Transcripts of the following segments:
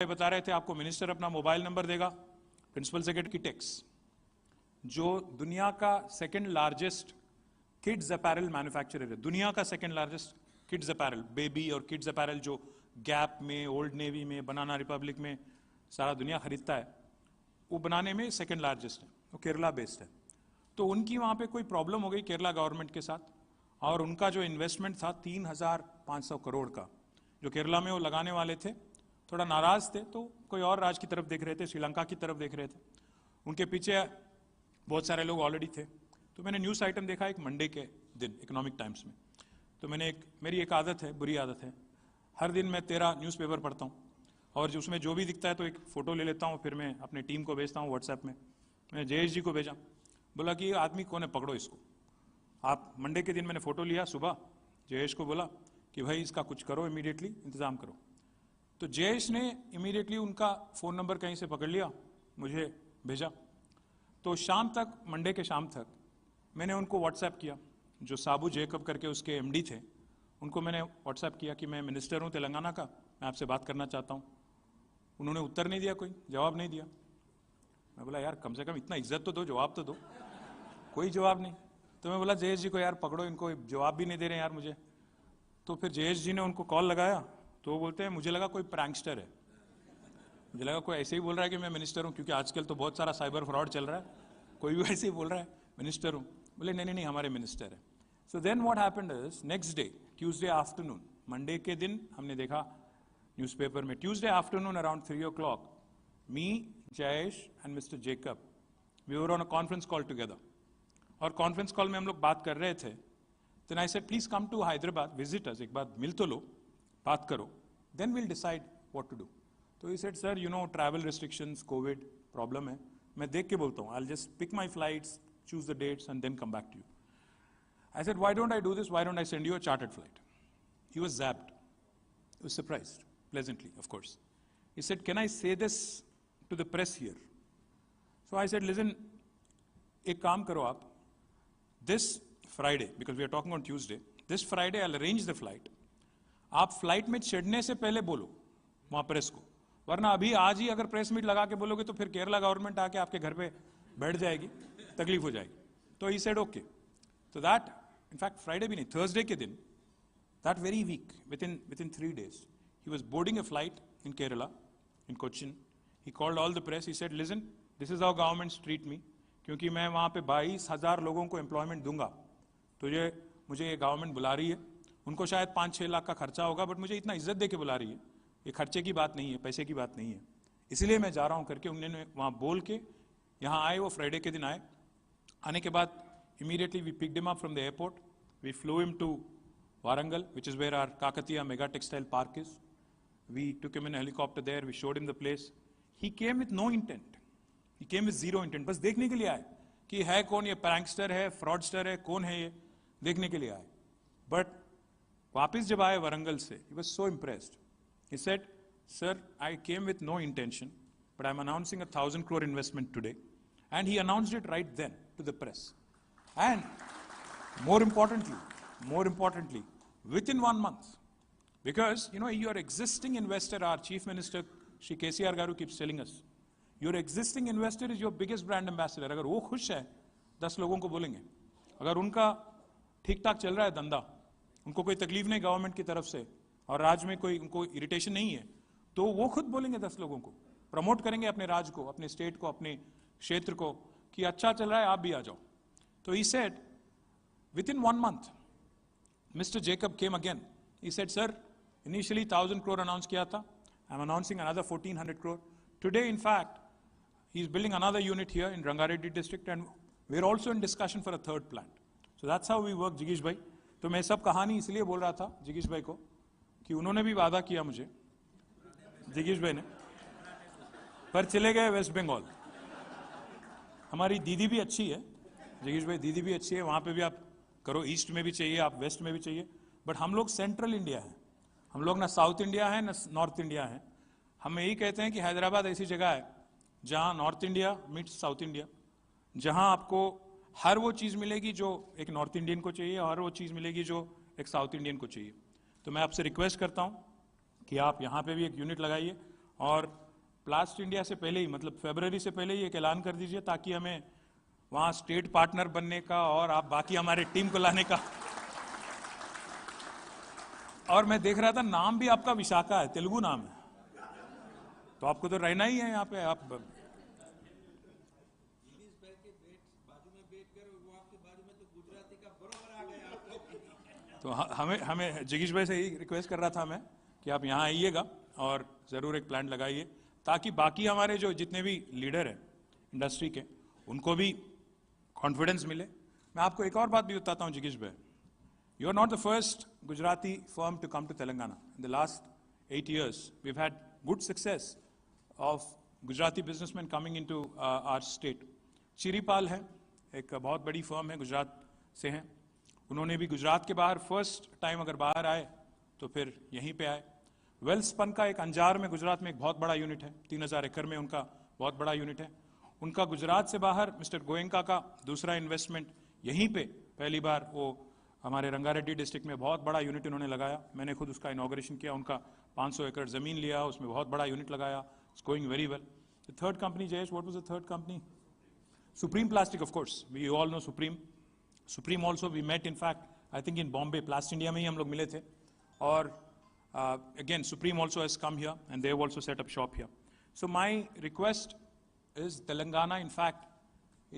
बता रहे थे आपको मिनिस्टर अपना मोबाइल नंबर देगा, प्रिंसिपल सेक्रेटरी की टेक्स, जो दुनिया का second largest kids apparel manufacturer है, दुनिया का second largest kids apparel, baby और किड्स अपैरल जो गैप में, ओल्ड नेवी में, बनाना रिपब्लिक में सारा दुनिया खरीदता है, वो बनाने में सेकंड लार्जेस्ट है, वो केरला बेस्ड है। तो उनकी वहां पे कोई प्रॉब्लम हो गई केरला गवर्नमेंट के साथ, और उनका जो इन्वेस्टमेंट था 3,500 करोड़ का, जो केरला में वो लगाने वाले थे, थोड़ा नाराज थे, तो कोई और राज्य की तरफ देख रहे थे, श्रीलंका की तरफ देख रहे थे। उनके पीछे बहुत सारे लोग ऑलरेडी थे। तो मैंने न्यूज़ आइटम देखा एक मंडे के दिन इकोनॉमिक टाइम्स में। तो मेरी एक आदत है, बुरी आदत है, हर दिन मैं 13 न्यूज़पेपर पढ़ता हूँ, और उसमें जो भी दिखता है तो एक फ़ोटो ले लेता हूँ, फिर मैं अपने टीम को भेजता हूँ व्हाट्सएप में। मैंने जयेश जी को भेजा, बोला कि ये आदमी कौन है, पकड़ो इसको। आप मंडे के दिन मैंने फ़ोटो लिया, सुबह जयेश को बोला कि भाई इसका कुछ करो, इमीडिएटली इंतज़ाम करो। तो जयेश ने इमीडिएटली उनका फ़ोन नंबर कहीं से पकड़ लिया, मुझे भेजा। तो शाम तक, मंडे के शाम तक मैंने उनको व्हाट्सएप किया, जो साबू जेकब करके उसके एमडी थे, उनको मैंने व्हाट्सएप किया कि मैं मिनिस्टर हूँ तेलंगाना का, मैं आपसे बात करना चाहता हूँ। उन्होंने उत्तर नहीं दिया, कोई जवाब नहीं दिया। मैं बोला यार कम से कम इतना इज्जत तो दो, जवाब तो दो। कोई जवाब नहीं। तो मैं बोला जयेश जी को यार पकड़ो इनको, जवाब भी नहीं दे रहे यार मुझे। तो फिर जयेश जी ने उनको कॉल लगाया, तो वो बोलते हैं मुझे लगा कोई प्रैंकस्टर है, मुझे लगा कोई ऐसे ही बोल रहा है कि मैं मिनिस्टर हूँ, क्योंकि आजकल तो बहुत सारा साइबर फ्रॉड चल रहा है, कोई भी ऐसे ही बोल रहा है मिनिस्टर हूँ। बोले नहीं नहीं नहीं, हमारे मिनिस्टर है। So then what happened is, next day Tuesday afternoon, Monday के दिन हमने देखा न्यूज़पेपर में, Tuesday afternoon around 3 o'clock, me, Jayesh and Mister Jacob, we were on a conference call together. और कॉन्फ्रेंस कॉल में हम लोग बात कर रहे थे। Then I said please come to Hyderabad, visit us, एक बार मिल तो लो, बात करो, then will decide what to do. तो ही said sir you know travel restrictions, Covid problem है, मैं देख के बोलता हूँ, I will just pick my flights, choose the dates and then come back to you. I said, why don't I do this? Why don't I send you a chartered flight? He was zapped. He was surprised, pleasantly, of course. He said, can I say this to the press here? So I said, listen, ek kaam karo aap, this Friday, because we are talking on Tuesday, this Friday I'll arrange the flight. आप flight में चढ़ने से पहले बोलो वहां press को, वरना अभी आज ही अगर प्रेस मीट लगा के बोलोगे तो फिर केरला गवर्नमेंट आके आपके घर पे बैठ जाएगी, तकलीफ हो जाएगी। तो ही सेड ओके। तो दैट इनफैक्ट फ्राइडे भी नहीं, थर्सडे के दिन, that very weak, within 3 days, he was boarding a flight in Kerala, in Cochin. He called all the press. He said, listen, this is how governments treat me, क्योंकि मैं वहाँ पे 22,000 लोगों को एम्प्लॉयमेंट दूंगा, तो मुझे ये गवर्नमेंट बुला रही है। उनको शायद 5-6 लाख का खर्चा होगा, बट मुझे इतना इज्जत दे के बुला रही है, ये खर्चे की बात नहीं है, पैसे की बात नहीं है, इसलिए मैं जा रहा हूँ करके उन्होंने वहाँ बोल के यहाँ आए। वो फ्राइडे के दिन आए। आने के बाद immediately we picked him up from the airport. We flew him to Warangal, which is where our Kakatiya mega textile park is. We took him in a helicopter there. We showed him the place. He came with no intent. He came with zero intent. बस देखने के लिए आए कि है कौन ये, prankster है, फ्रॉडस्टर है, कौन है ये, देखने के लिए आए। बट वापस जब आए वरंगल से, he was so impressed. He said, sir, I came with no intention, but I'm announcing a 1,000 crore investment today. And he announced it right then to the press. And more importantly, within 1 month. Because, you know, your existing investor, our Chief Minister, Shri KTR Garu keeps telling us, your existing investor is your biggest brand ambassador. अगर वो खुश है, 10 लोगों को बोलेंगे। अगर उनका ठीक ठाक चल रहा है धंधा, उनको कोई तकलीफ नहीं गवर्नमेंट की तरफ से, और राज्य में कोई उनको इरिटेशन नहीं है, तो वो खुद बोलेंगे 10 लोगों को, प्रमोट करेंगे अपने राज्य को, अपने स्टेट को, अपने क्षेत्र को, कि अच्छा चल रहा है, आप भी आ जाओ। तो he said, within 1 month, Mr. Jacob came again. He said, sir, initially 1,000 crore announced किया था, I'm announcing another 1,400 crore. Today, in fact, he's building another unit here in Rangareddy district, and we're also in discussion for a third plant. So that's how we work, जिगीश भाई। तो मैं सब कहानी इसलिए बोल रहा था जिगीश भाई को, कि उन्होंने भी वादा किया मुझे, जिगीश भाई ने, पर चले गए वेस्ट बंगाल। हमारी दीदी भी अच्छी है, जगीश भाई, दीदी भी अच्छी है, वहाँ पे भी आप करो, ईस्ट में भी चाहिए, आप वेस्ट में भी चाहिए, बट हम लोग सेंट्रल इंडिया है, हम लोग ना साउथ इंडिया है ना नॉर्थ इंडिया है। हम यही कहते हैं कि हैदराबाद ऐसी जगह है जहाँ north India meets south India, जहाँ आपको हर वो चीज़ मिलेगी जो एक नॉर्थ इंडियन को चाहिए, और हर वो चीज़ मिलेगी जो एक साउथ इंडियन को चाहिए। तो मैं आपसे रिक्वेस्ट करता हूँ कि आप यहाँ पे भी एक यूनिट लगाइए, और प्लास्ट इंडिया से पहले ही, मतलब फरवरी से पहले ही एक ऐलान कर दीजिए, ताकि हमें वहां स्टेट पार्टनर बनने का और आप बाकी हमारे टीम को लाने का। और मैं देख रहा था नाम भी आपका विशाखा है, तेलुगु नाम है, तो आपको तो रहना ही है यहाँ पे। आप तो हमें जिगीश भाई से ही रिक्वेस्ट कर रहा था मैं कि आप यहाँ आइएगा और जरूर एक प्लांट लगाइए, ताकि बाकी हमारे जो जितने भी लीडर हैं इंडस्ट्री के, उनको भी कॉन्फिडेंस मिले। मैं आपको एक और बात भी बताता हूँ जिगीश भाई, you are not the first Gujarati firm to come to Telangana. In the last 8 years we've had good success of Gujarati businessmen coming into our state. चिरीपाल है, एक बहुत बड़ी फर्म है, गुजरात से हैं। उन्होंने भी गुजरात के बाहर फर्स्ट टाइम अगर बाहर आए तो फिर यहीं पे आए। वेल्सपन का एक अंजार में, गुजरात में एक बहुत बड़ा यूनिट है, 3000 एकड़ में उनका बहुत बड़ा यूनिट है। उनका गुजरात से बाहर मिस्टर गोयंका का दूसरा इन्वेस्टमेंट यहीं पे पहली बार, वो हमारे रंगारेड्डी डिस्ट्रिक्ट में बहुत बड़ा यूनिट उन्होंने लगाया। मैंने खुद उसका इनॉग्रेशन किया, उनका 500 एकड़ जमीन लिया, उसमें बहुत बड़ा यूनिट लगाया। It's going very well. The third company, Jayesh, what was the third company? Supreme plastic, of course we all know Supreme. Supreme also we met in fact I think in Bombay, Plast India में ही हम लोग मिले थे। और again Supreme also has come here and they have also set up shop here. So my request is Telangana, in fact,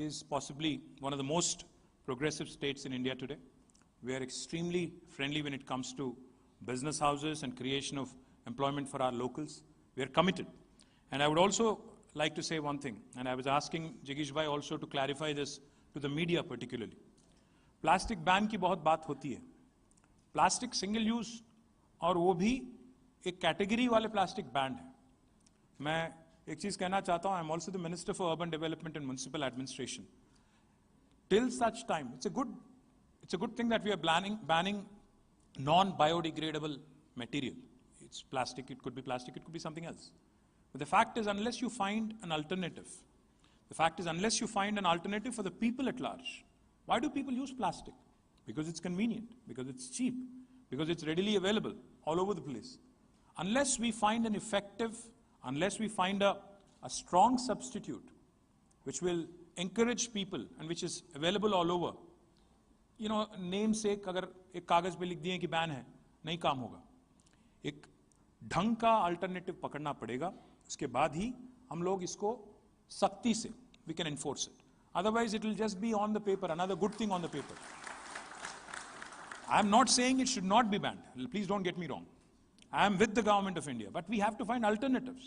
is possibly one of the most progressive states in India today. We are extremely friendly when it comes to business houses and creation of employment for our locals. We are committed. And I would also like to say one thing, and I was asking Jigish bhai also to clarify this to the media particularly. Plastic ban की बहुत बात होती है। Plastic single use और वो भी एक category वाले plastic ban है। मैं एक चीज कहना चाहता हूं, I am also the minister for urban development and municipal administration. Till such time, it's a good thing that we are banning non-biodegradable material. It's plastic, it could be plastic, it could be something else. But the fact is, unless you find an alternative, for the people at large, why do people use plastic? Because it's convenient, because it's cheap, because it's readily available all over the place. Unless we find a strong substitute which will encourage people and which is available all over, you know, name sake अगर एक कागज पे लिख दिए कि ban है, नहीं काम होगा। एक ढंग का अल्टरनेटिव पकड़ना पड़ेगा, उसके बाद ही हम लोग इसको सख्ती से we can enforce it. Otherwise it will just be on the paper, another good thing on the paper. I am not saying it should not be banned, please don't get me wrong. I am with the government of India, but we have to find alternatives.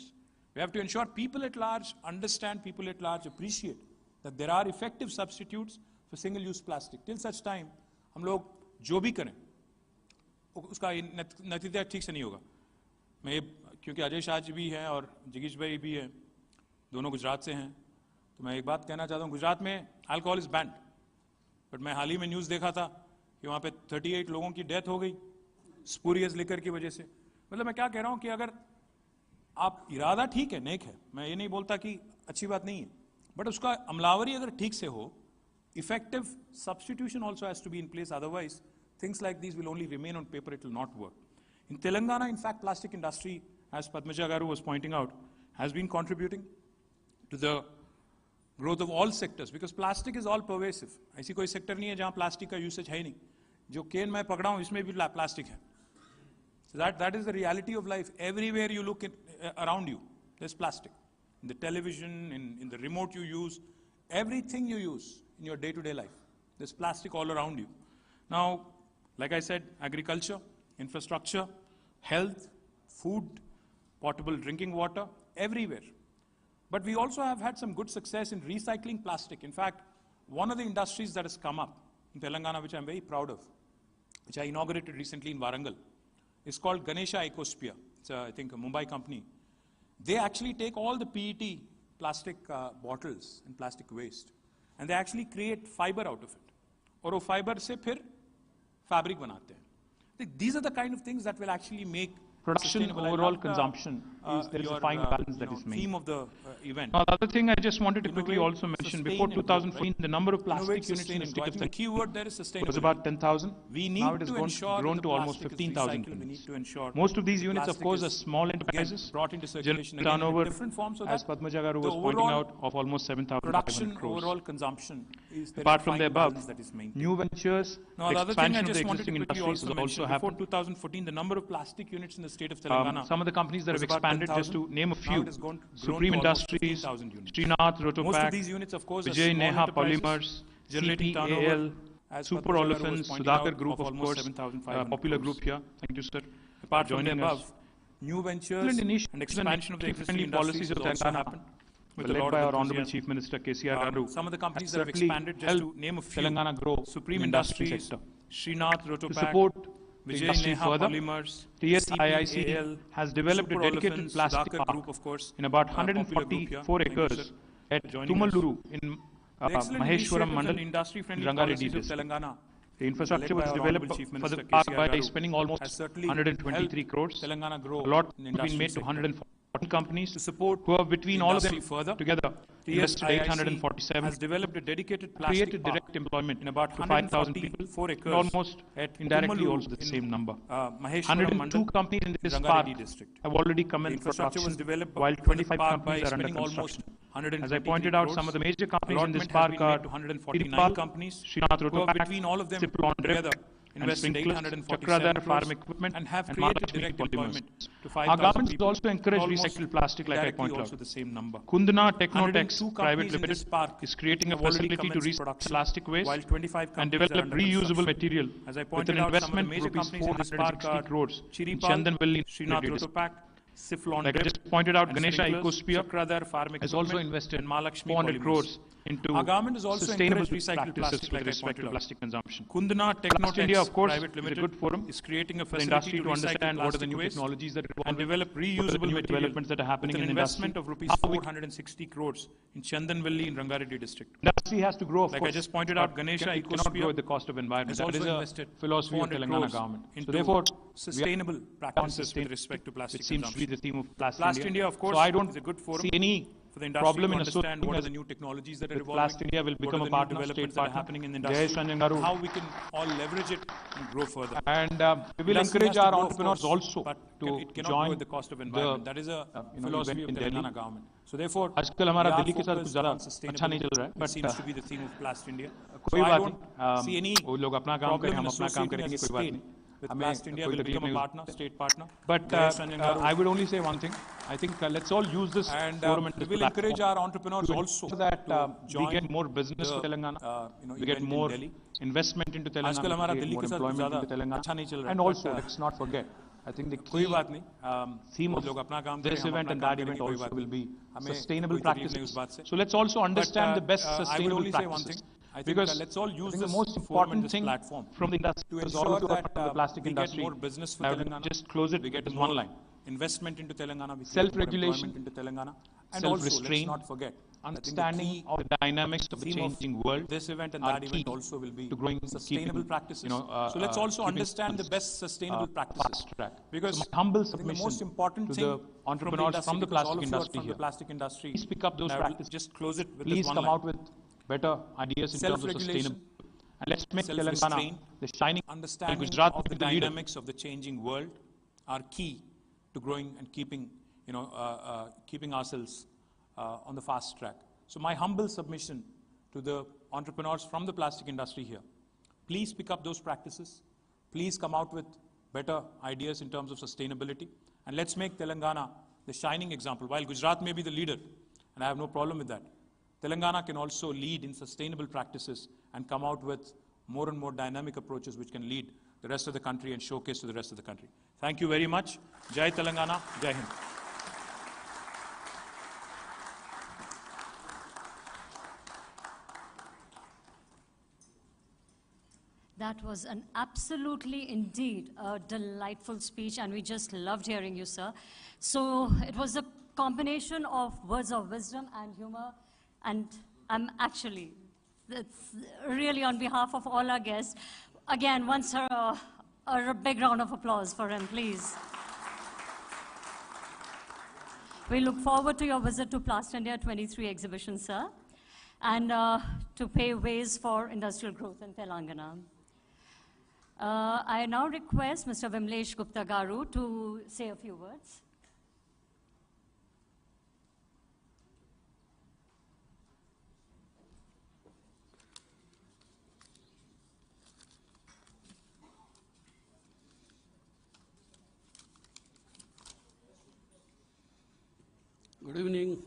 We have to ensure people at large understand, people at large appreciate that there are effective substitutes for single-use plastic. Till such time, हम लोग जो भी करें, उसका नतीजा ठीक से नहीं होगा। मैं क्योंकि अजय शाह जी भी हैं और जिगीश भाई भी हैं, दोनों गुजरात से हैं, तो मैं एक बात कहना चाहता हूँ, गुजरात में अल्कोहल इज बैंड, बट मैं हाल ही में न्यूज़ देखा था कि वहाँ पे 38 लोगों की डेथ हो गई स्पूरियस लिकर की वजह से। मतलब मैं क्या कह रहा हूं कि अगर आप इरादा ठीक है, नेक है, मैं ये नहीं बोलता कि अच्छी बात नहीं है, बट उसका अमलावरी अगर ठीक से हो, effective substitution also has to be in place, otherwise things like these will only remain on paper, it will not work. In Telangana, in fact, plastic industry, as Padmaja Garu was pointing out, has been contributing to the growth of all sectors, because plastic is all pervasive. ऐसी कोई sector नहीं है जहां plastic का usage है ही नहीं। जो केन मैं पकड़ा हूं इसमें भी प्लास्टिक है। So that is the reality of life. Everywhere you look around you, there's plastic. In the television, in the remote you use, everything you use in your day-to-day life, there's plastic all around you. Now, like I said, agriculture, infrastructure, health, food, potable drinking water, everywhere. But we also have had some good success in recycling plastic. In fact, one of the industries that has come up in Telangana, which I'm very proud of, which I inaugurated recently in Warangal, is called Ganesha Ecosphere. It's, I think, a Mumbai company. They actually take all the PET plastic bottles and plastic waste, and they actually create fiber out of it. और वो fiber से फिर fabric बनाते हैं. These are the kind of things that will actually make production, overall consumption there is a fine balance that is theme made. of the event. Now, the other thing I just wanted to quickly Innovate, also mention, sustain before and grow, 2014, the number of Innovate, plastic units sustain in the and grow. I state of think the key word there is was sustainability. about 10,000. We need Now it has to ensure grown that to the almost plastic is 15,000 recycled. We need units. to ensure Most of these the units, of plastic course, is, are small again, enterprises. brought into General circulation again in turnover, different forms, so as that Padmajagaru the was pointing overall out, of almost 7,500 production, crores. overall consumption is there Apart is a from the fine above, balance that is maintained. new ventures, Now, the the other thing I expansion of the just wanted to existing quickly industries also has also mention, before happened. 2014, the number of plastic units in the state of Telangana, Some of the companies that have was about expanded, just 10,000. to name a Now few, it has grown Supreme to almost Industries, 15,000 units. Srinath, Most of Rotopack, these units, of course, are Vijay small Neha enterprises, Polymers, generating turnover, CPAL, as Super Padmajagaru was Olefins, pointing out, Sudhakar Group, of of almost course, 7,500 popular crores. group here. Thank you, sir, Apart for from the joining above, us. new ventures Excellent and initiatives expansion of the existing friendly industries policies of has also Telangana, happened with a led lot by of our Honorable enthusiasm. Chief Minister KCR Garu, Some of the companies has that have certainly expanded, just helped to name a few, Telangana grow Supreme in industry Industries, sector. Srinath, To Rotopack, support the Vijay industry Neha further, Polymers, TSIIC CPAL, has developed a Super dedicated Olefins, plastic Sudhakar park Group, of course, in about popular group here. 144 Thank you, acres sir, at for joining us. Tumaluru in The excellent Maheshwaram initiatives Mandal, and industry-friendly Rangareddy policies of district. Telangana, The infrastructure led by was our developed Honorable Chief for the Minister park KCR by Garu, spending has almost certainly 123 helped crores. Telangana grow A lot in has the been industry made to sector. 140 companies To support who have, between the all of them industry further, together, invested TSIIC 847, has developed a dedicated plastic created park direct employment in about to 5,000 people, 144 and acres almost at indirectly Tumaluru also the in, same number. Maheshwaram 102 Mandal, companies in this Rangareddy park district. have already The commenced infrastructure was production, developed while for the 25 park by companies are under spending almost construction. 123 As I pointed out, crores. some of the major companies in this Allotment has park been are made to 149 Tirupal, companies Srinath who have Rotopack, between all of them Simplon together and invested sprinklers, 847 Chakradhar crores farm equipment, and have and created Mahalakshmi direct polymers. employment to Our 5,000 government has people. also encouraged Almost recycled plastic, like I indirectly pointed also out. the same number. Kundana Technotex 102 Private companies in this Limited park is creating a have already facility to commenced recycle production, plastic waste while 25 and companies are develop under reusable construction. material As I with pointed an out, some of the investment major of rupees companies in this park 460 are crores in Chiripal, Chandanvalli. Srinath Rotopack, Siflon Like I Drip, just pointed out, and Ganesha sprinklers, Ecosphere Chakradhar farm has also equipment, invested and Mahalakshmi 400 polymers. crores into Our government has also sustainable encouraged recycled practices plastic, with like I respect pointed to out. plastic consumption. Kundana Plastindia, of Technotex course, Private is a Limited good forum is creating a for the facility industry to to recycle understand what are the plastic new waste technologies that are and evolving, develop what are the reusable new material developments that are happening with in an the industry. investment of rupees How we 460 crores in Chandanvalli in Rangareddy district. Industry has to grow, of Like course. I just pointed out, but Ganesha it cannot grow Ecosphere at the cost of environment. has That also is a invested philosophy of 400 Telangana crores government. So into therefore, sustainable we are practices with respect to plastic which seems to be consumption. the theme of Plastindia, of course, so I don't is a good forum see any for the industry problem to in understand associating what are us the new technologies that are with evolving, Plastindia will what become are a the new partner, developments state that are partner. happening in the Jai industry, Sanjay Garu. and how we can all leverage it and grow further. And we will Industry encourage has to our grow, of entrepreneurs course, also but to it cannot join grow at the cost of environment. That is a philosophy of event in Telangana Delhi. government. So therefore, आजकल we हमारा are Delhi के साथ कुछ focused ज़्यादा on अच्छा नहीं चल रहा है, sustainability, which but seems to be the theme of Plastindia. So कोई I बात don't see any नहीं, वो लोग अपना काम problem करें, in हम अपना काम associating करेंगे, as a कोई बात state नहीं. with हमें Plastindia कोई will तकलीफ become a नहीं partner, state partner. But Jai Sanjay Garu. I would only say one thing. I think let's all use this And forum and we this will encourage platform our entrepreneurs to also ensure that to we join get more business to the, Telangana, we get event in more Delhi. investment into Telangana, आजकल हमारा create Delhi more के साथ employment ज़्यादा into Telangana. अच्छा नहीं चल रहा है, And also, but, let's not forget, I think the कोई key बात नहीं, theme वो of लोग अपना काम करें, this हम event अपना and काम that करेंगे, event कोई also बात will नहीं. be हमें sustainable कोई तकलीफ नहीं उस practices. बात से. So let's also understand the best I would sustainable only say one practices. thing. I think Because let's all use I think this the most forum and important this thing platform from the industry to is all ensure of you are that part of the plastic we industry. get more business for I would Telangana. just close it We get with more one line. investment into Telangana. We create more Self-regulation, employment into Telangana. And also, let's self-restraint, not forget, understanding of the dynamics of the theme of changing world this event and are that event key also will be to growing, sustainable keeping, practices. so let's also keeping understand the us, best sustainable practices. fast track. Because So my humble I think the submission most important to thing the entrepreneurs from the because all plastic of you are industry from the here, plastic industry. please pick up those and I will practices. just close it with Please this one come line. out with better ideas in terms of Self-regulation, sustainability. And let's make Telangana self-restraint, the shining understanding Gujarat of will the be the leader. dynamics of the changing world are key to growing and keeping, keeping ourselves on the fast track. So my humble submission to the entrepreneurs from the plastic industry here, please pick up those practices. Please come out with better ideas in terms of sustainability. And let's make Telangana the shining example. While Gujarat may be the leader, and I have no problem with that, Telangana can also lead in sustainable practices and come out with more and more dynamic approaches which can lead the rest of the country and showcase to the rest of the country. Thank you very much. Jai Telangana, Jai Hind. That was an absolutely, indeed, a delightful speech, and we just loved hearing you, sir. So it was a combination of words of wisdom and humor, and I'm actually, it's really on behalf of all our guests. Again, once a big round of applause for him, please. We look forward to your visit to PLASTINDIA 23 exhibition, sir, and to pave ways for industrial growth in Telangana. I now request Mr. Vimlesh Gupta Garu to say a few words. Good evening.